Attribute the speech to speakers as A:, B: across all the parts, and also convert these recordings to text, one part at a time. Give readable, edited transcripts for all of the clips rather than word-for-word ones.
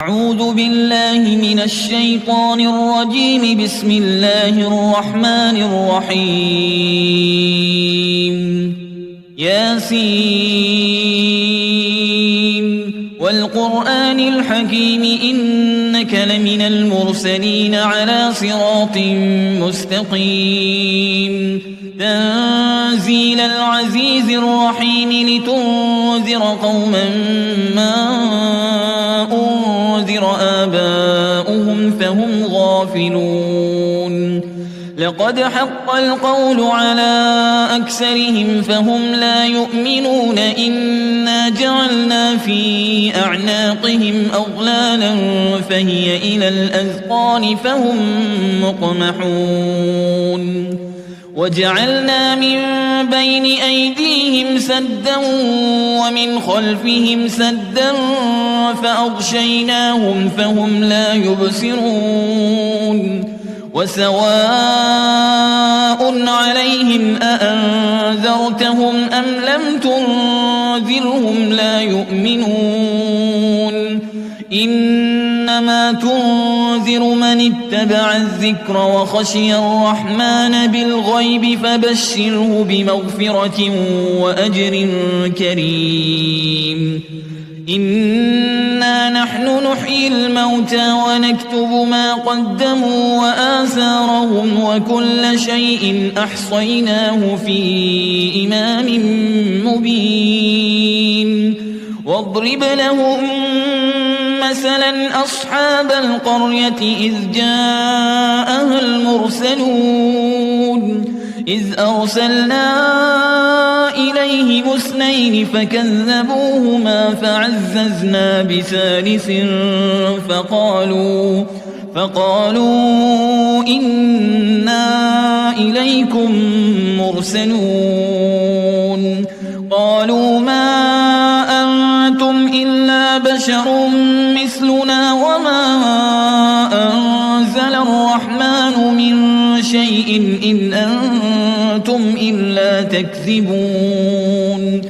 A: أعوذ بالله من الشيطان الرجيم. بسم الله الرحمن الرحيم. ياسين والقرآن الحكيم إنك لمن المرسلين على صراط مستقيم. تنزيل العزيز الرحيم لتنذر قوما ما أنذر آباؤهم فهم غافلون. لقد حق القول على أكثرهم فهم لا يؤمنون. إنا جعلنا في أعناقهم أغلالا فهي إلى الأذقان فهم مقمحون. وجعلنا من بين أيديهم سدا ومن خلفهم سدا فأغشيناهم فهم لا يبصرون. وسواء عليهم أأنذرتهم أم لم تنذرهم لا يؤمنون. إنما تنذر من اتبع الذكر وخشي الرحمن بالغيب فبشره بمغفرة وأجر كريم. إنا نحن نحيي الموتى ونكتب ما قدموا وآثارهم وكل شيء أحصيناه في إمام مبين. واضرب لهم مثلا أصحاب القرية إذ جاءها المرسلون. إذ أرسلنا إليهم اثنين فكذبوهما فعززنا بثالث فقالوا إنا إليكم مرسلون. قالوا ما أنتم إلا بشر مثلنا وما أنزل الرحمن من شيء إن أنتم إلا تكذبون.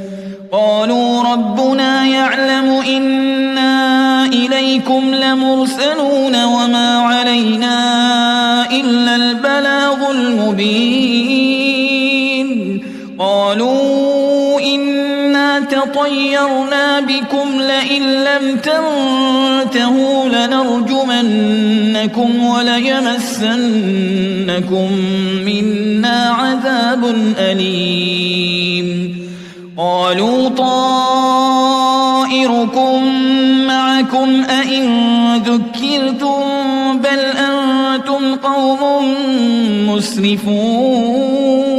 A: قالوا ربنا يعلم إنا إليكم لمرسلون وما علينا إلا البلاغ المبين. قالوا إنا تطيرنا بكم لئن لم تنتهوا لنرجمنكم وليمسنكم منا عذاب أليم. قالوا طائركم معكم أئن ذكرتم بل أنتم قوم مسرفون.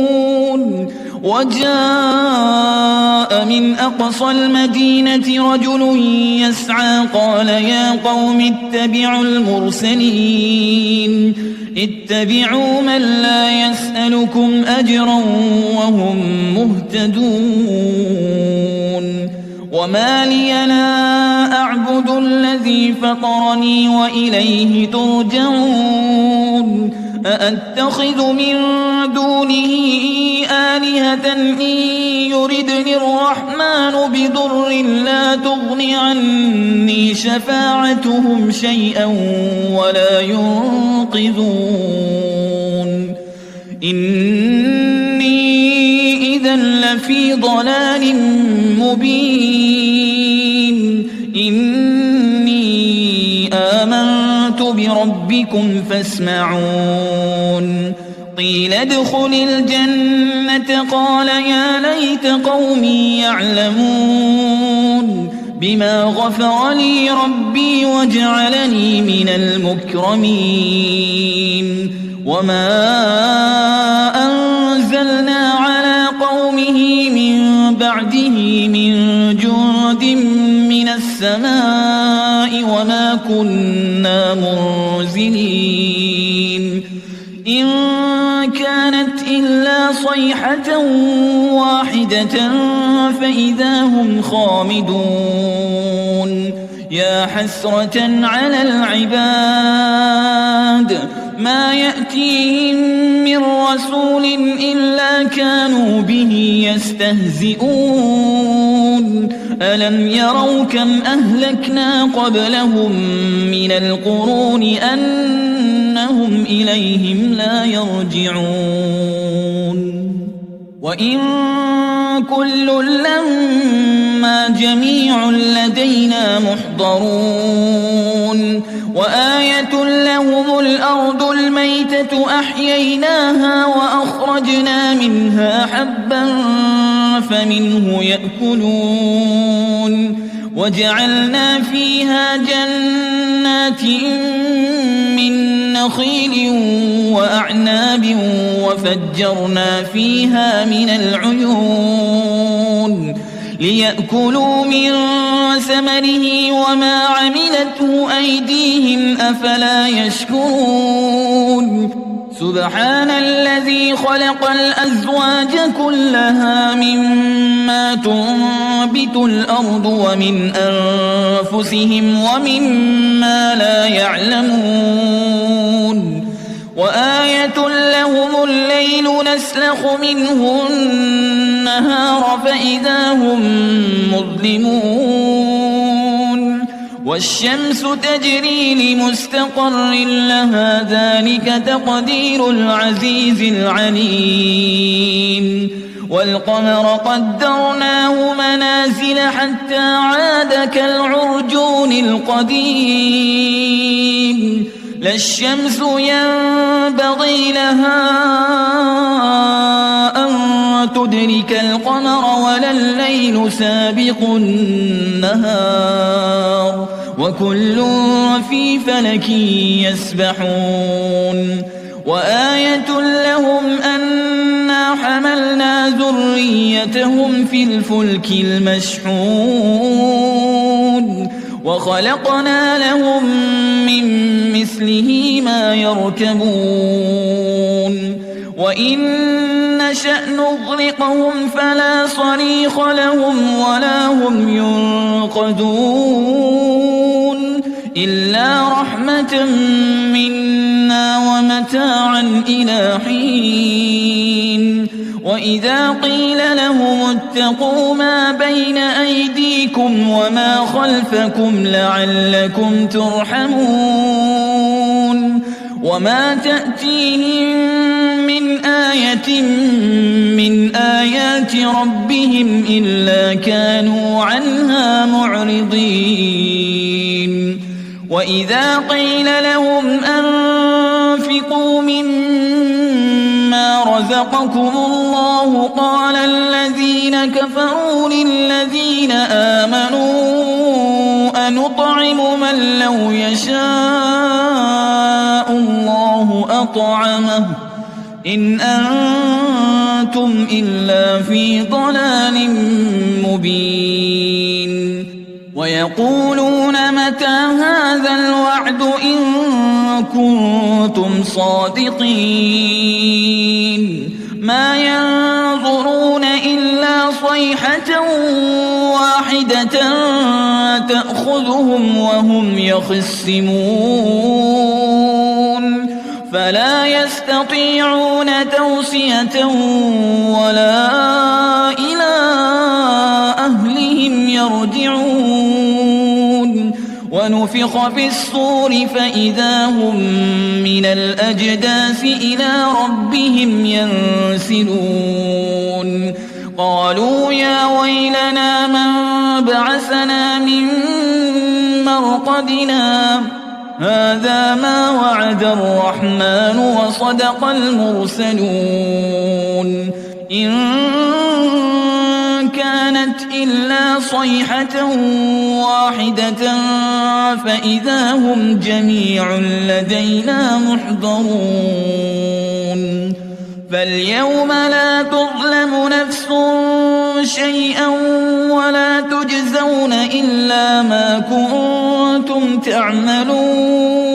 A: وجاء من أقصى المدينة رجل يسعى قال يا قوم اتبعوا المرسلين. اتبعوا من لا يسألكم أجرا وهم مهتدون. وما لي لا أعبد الذي فطرني وإليه ترجعون. أأتخذ من دونه آلهة إن يردني الرحمن بضر لا تغن عني شفاعتهم شيئا ولا ينقذون. إني إذا لفي ضلال مبين. إني آمنت بربكم فاسمعون. قيل ادخل الجنة قال يا ليت قومي يعلمون بما غفر لي ربي وجعلني من المكرمين. وما أنزلنا على قومه من بعده من جند من السماء وما كنا منزلين. إن كانت إلا صيحة واحدة فإذا هم خامدون. يا حسرة على العباد ما يأتيهم من رسول إلا كانوا به يستهزئون. ألم يروا كم أهلكنا قبلهم من القرون أنهم إليهم لا يرجعون وإن كل لما جميع لدينا محضرون وآية لهم الأرض الميتة أحييناها وأخرجنا منها حبا فمنه يأكلون وجعلنا فيها جنات من نخيل وأعناب وفجرنا فيها من العيون ليأكلوا من ثمره وما عملته أيديهم أفلا يشكرون سبحان الذي خلق الأزواج كلها مما تنبت الأرض ومن أنفسهم ومما لا يعلمون وآية لهم الليل نسلخ منه النهار فإذا هم مظلمون والشمس تجري لمستقر لها ذلك تقدير العزيز العليم والقمر قدرناه منازل حتى عاد كالعرجون القديم لا الشمس ينبغي لها أن تدرك القمر ولا الليل سابق النهار وكل في فلك يسبحون وآية لهم أنا حملنا ذريتهم في الفلك المشحون وخلقنا لهم من مثله ما يركبون وإن نشأ نغرقهم فلا صريخ لهم ولا هم ينقذون إلا رحمة منا ومتاعا إلى حين وإذا قيل لهم اتقوا ما بين أيديكم وما خلفكم لعلكم ترحمون وما تأتيهم من آية من آيات ربهم إلا كانوا عنها معرضين وإذا قيل لهم أنفقوا مما رزقكم الله قال الذين كفروا للذين آمنوا أنطعم من لو يشاء الله أطعمه إن أنتم إلا في ضلال مبين ويقولون متى هذا الوعد إن كنتم صادقين ما ينظرون إلا صيحة واحدة تأخذهم وهم يخصمون فلا يستطيعون توصية ولا إلى أهلهم يرجعون ونفخ في الصور فإذا هم من الأجداث إلى ربهم ينسلون قالوا يا ويلنا من بعثنا من مرقدنا هذا ما وعد الرحمن وصدق المرسلون إن كانت إلا صيحة واحدة فإذا هم جميع لدينا محضرون فاليوم لا تظلم نفس شيئا ولا تجزون إلا ما كنتم تعملون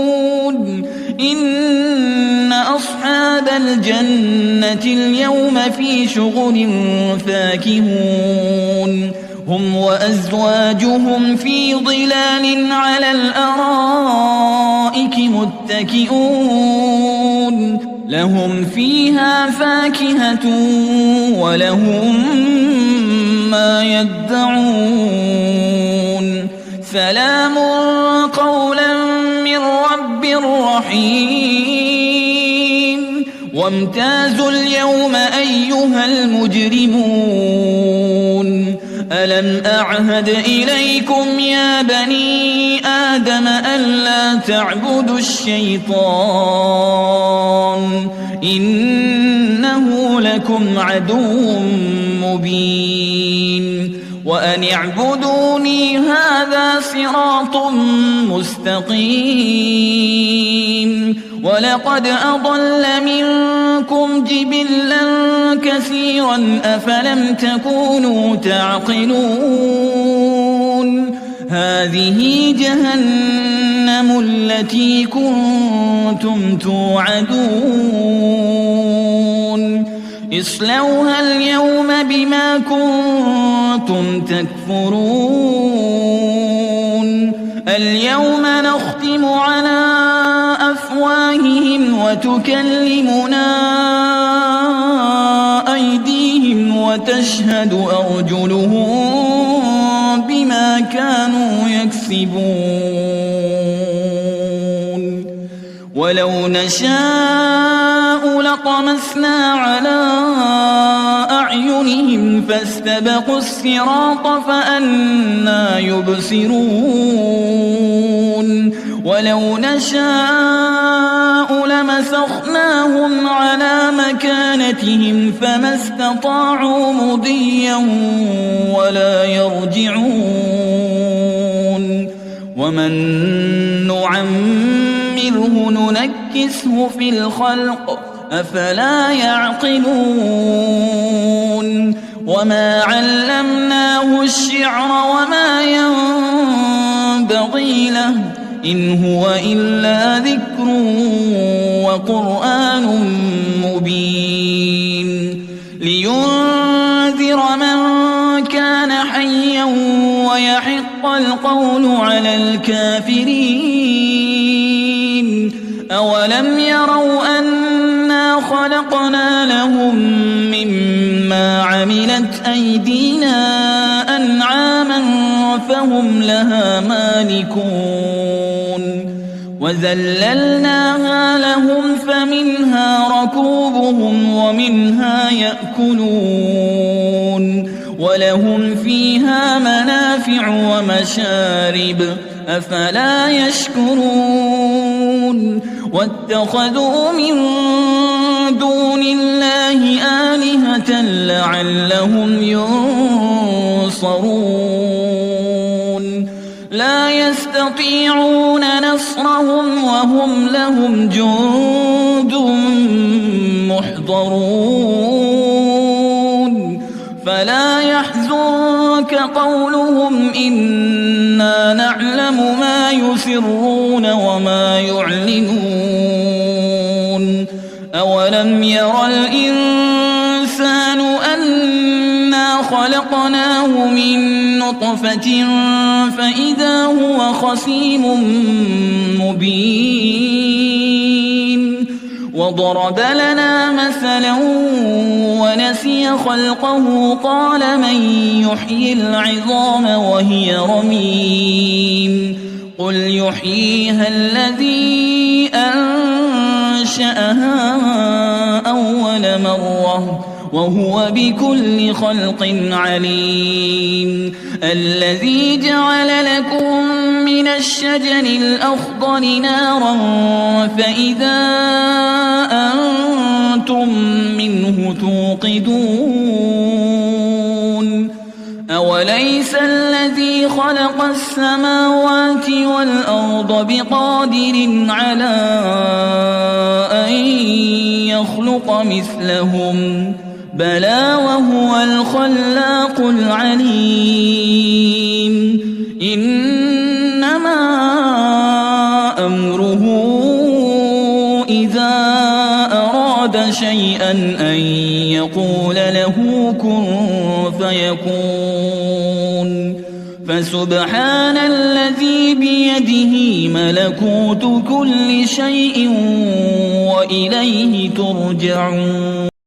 A: إن أصحاب الجنة اليوم في شغل فاكهون هم وأزواجهم في ظلال على الأرائك متكئون لهم فيها فاكهة ولهم ما يدعون سلام قولا من رب رحيم وامتازوا اليوم أيها المجرمون ألم أعهد إليكم يا بني آدم ألا تعبدوا الشيطان إنه لكم عدو مبين وأن اعبدوني هذا صراط مستقيم ولقد أضل منكم جبلا كثيرا أفلم تكونوا تعقلون هذه جهنم التي كنتم توعدون اصلوها اليوم بما كنتم تكفرون اليوم نختم على أفواههم وتكلمنا أيديهم وتشهد أرجلهم بما كانوا يكسبون ولو نشاء لطمسنا على أعينهم فاستبقوا الصراط فأنى يبصرون ولو نشاء لمسخناهم على مكانتهم فما استطاعوا مضيا ولا يرجعون ومن نعمره ننكسه في الخلق أفلا يعقلون وما علمناه الشعر وما ينبغي له إن هو إلا ذكر وقرآن مبين لينذر من كان حيا ويحق القول على الكافرين أولم يروا أنا خلقنا لهم مما عملت أيدينا أنعاما فهم لها مالكون وذللناها لهم فمنها ركوبهم ومنها يأكلون ولهم فيها منافع ومشارب أفلا يشكرون واتخذوا من دون الله آلهة لعلهم ينصرون لا يستطيعون نصرهم وهم لهم جند محضرون فلا يحزنك قولهم إنا نعلم ما يسرون وما يعلنون أولم ير الإنسان أنا خلقناه من نطفة فإذا هو خصيم مبين وضرب لنا مثلا ونسي خلقه قال من يحيي العظام وهي رميم قل يحييها الذي أنشأها أول مرة وهو بكل خلق عليم الذي جعل لكم من الشجر الأخضر نارا فإذا أنتم منه توقدون أوليس الذي خلق السماوات والأرض بقادر على أن يخلق مثلهم بلى وهو الخلاق العليم إنما أمره إذا أراد شيئا أن يقول له كن فيكون فسبحان الذي بيده ملكوت كل شيء وإليه ترجعون.